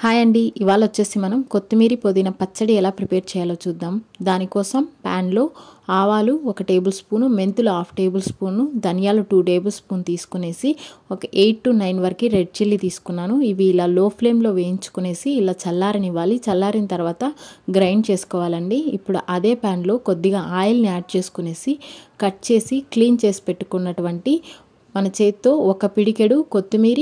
Hi అండి, ఇవాళ వచ్చేసి మనం కొత్తిమీర పుదీనా పచ్చడి ఎలా ప్రిపేర్ చేయాలో చూద్దాం. దానికోసం ప్యాన్లో ఆవాలు 1 టేబుల్ స్పూను, మెంతులు 1/2 టేబుల్ స్పూను, ధనియాలు 2 టేబుల్ స్పూన్ తీసుకునేసి ఒక 8 to 9 వరకు రెడ్ చిల్లీ తీసుకున్నాను. ఇవి ఇలా లో ఫ్లేమ్లో వేయించుకునేసి ఇలా చల్లారనివ్వాలి. చల్లారిన తర్వాత గ్రైండ్ చేసుకోవాలండి. ఇప్పుడు అదే ప్యాన్లో కొద్దిగా ఆయిల్ని యాడ్ చేసుకునేసి కట్ చేసి క్లీన్ చేసి పెట్టుకున్నటువంటి మన చేత్తో ఒక పిడికెడు కొత్తిమీర,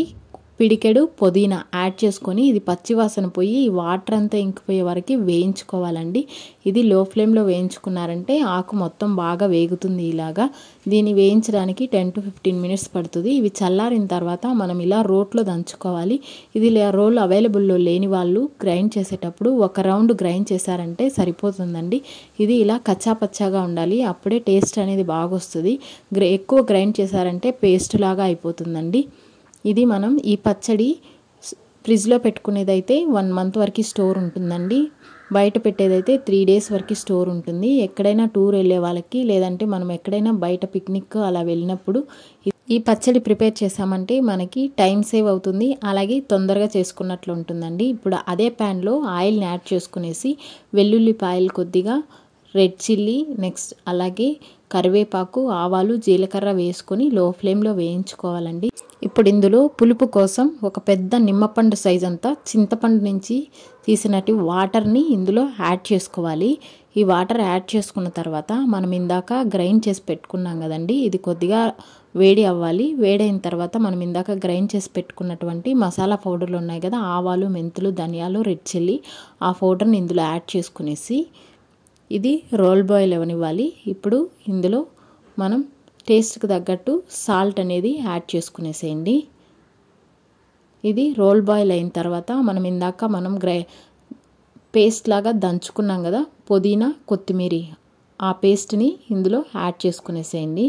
పిడికెడు పుదీనా యాడ్ చేసుకొని ఇది పచ్చివాసన పోయి వాటర్ అంతా ఇంకిపోయే వరకు వేయించుకోవాలండి. ఇది లో ఫ్లేమ్లో వేయించుకున్నారంటే ఆకు మొత్తం బాగా వేగుతుంది. ఇలాగా దీన్ని వేయించడానికి 10 to 15 minutes పడుతుంది. ఇవి చల్లారిన తర్వాత మనం ఇలా రోట్లో దంచుకోవాలి. ఇది రోల్ అవైలబుల్లో లేని వాళ్ళు గ్రైండ్ చేసేటప్పుడు ఒక రౌండ్ గ్రైండ్ చేశారంటే సరిపోతుందండి. ఇది ఇలా కచ్చాపచ్చాగా ఉండాలి, అప్పుడే టేస్ట్ అనేది బాగా వస్తుంది. ఎక్కువ గ్రైండ్ చేశారంటే పేస్ట్ లాగా అయిపోతుందండి. ఇది మనం ఈ పచ్చడి ఫ్రిడ్జ్లో పెట్టుకునేదైతే 1 month వరకు స్టోర్ ఉంటుందండి. బయట పెట్టేదైతే 3 days వరకు స్టోర్ ఉంటుంది. ఎక్కడైనా టూర్ వెళ్ళే వాళ్ళకి, లేదంటే మనం ఎక్కడైనా బయట పిక్నిక్ అలా వెళ్ళినప్పుడు ఈ పచ్చడి ప్రిపేర్ చేసామంటే మనకి టైం సేవ్ అవుతుంది, అలాగే తొందరగా చేసుకున్నట్లు ఉంటుందండి. ఇప్పుడు అదే ప్యాన్లో ఆయిల్ని యాడ్ చేసుకునేసి వెల్లుల్లిపాయలు కొద్దిగా, రెడ్ చిల్లీ, నెక్స్ట్ అలాగే కరివేపాకు, ఆవాలు, జీలకర్ర వేసుకొని లో ఫ్లేమ్లో వేయించుకోవాలండి. ఇప్పుడు ఇందులో పులుపు కోసం ఒక పెద్ద నిమ్మపండు సైజ్ అంతా చింతపండు నుంచి తీసినట్టు వాటర్ని ఇందులో యాడ్ చేసుకోవాలి. ఈ వాటర్ యాడ్ చేసుకున్న తర్వాత మనం ఇందాక గ్రైండ్ చేసి పెట్టుకున్నాం కదండి, ఇది కొద్దిగా వేడి అవ్వాలి. వేడైన తర్వాత మనం ఇందాక గ్రైండ్ చేసి పెట్టుకున్నటువంటి మసాలా పౌడర్లు ఉన్నాయి కదా, ఆవాలు, మెంతులు, ధనియాలు, రెడ్ చిల్లీ, ఆ పౌడర్ని ఇందులో యాడ్ చేసుకునేసి ఇది రోల్ బాయిల్ అవనివ్వాలి. ఇప్పుడు ఇందులో మనం టేస్ట్కి తగ్గట్టు సాల్ట్ అనేది యాడ్ చేసుకునేసేయండి. ఇది రోల్ బాయిల్ అయిన తర్వాత మనం ఇందాక పేస్ట్ లాగా దంచుకున్నాం కదా పుదీనా, కొత్తిమీర, ఆ పేస్ట్ని ఇందులో యాడ్ చేసుకునేసేయండి.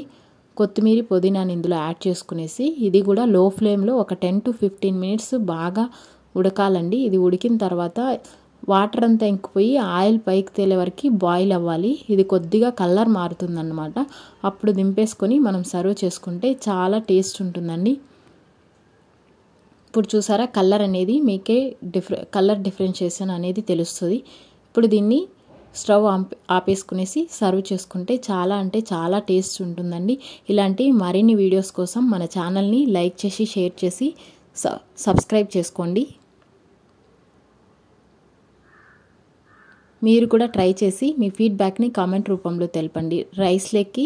కొత్తిమీర, పుదీనాని ఇందులో యాడ్ చేసుకునేసి ఇది కూడా లో ఫ్లేమ్లో ఒక 10 to 15 minutes బాగా ఉడకాలండి. ఇది ఉడికిన తర్వాత వాటర్ అంతా ఇంకిపోయి ఆయిల్ పైకి తేలే వరకు బాయిల్ అవ్వాలి. ఇది కొద్దిగా కలర్ మారుతుందన్నమాట. అప్పుడు దింపేసుకొని మనం సర్వ్ చేసుకుంటే చాలా టేస్ట్ ఉంటుందండి. ఇప్పుడు చూసారా, కలర్ అనేది మీకే కలర్ డిఫరెన్షియేషన్ అనేది తెలుస్తుంది. ఇప్పుడు దీన్ని స్టవ్ ఆపేసుకునేసి సర్వ్ చేసుకుంటే చాలా అంటే చాలా టేస్ట్ ఉంటుందండి. ఇలాంటి మరిన్ని వీడియోస్ కోసం మన ఛానల్ని లైక్ చేసి, షేర్ చేసి, సబ్స్క్రైబ్ చేసుకోండి. మీరు కూడా ట్రై చేసి మీ ఫీడ్బ్యాక్ని కామెంట్ రూపంలో తెలపండి. రైస్లోకి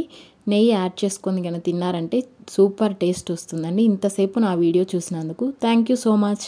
నెయ్యి యాడ్ చేసుకొని కనుక తిన్నారంటే సూపర్ టేస్ట్ వస్తుందండి. ఇంతసేపు నా వీడియో చూసినందుకు థ్యాంక్ యూ సో మచ్.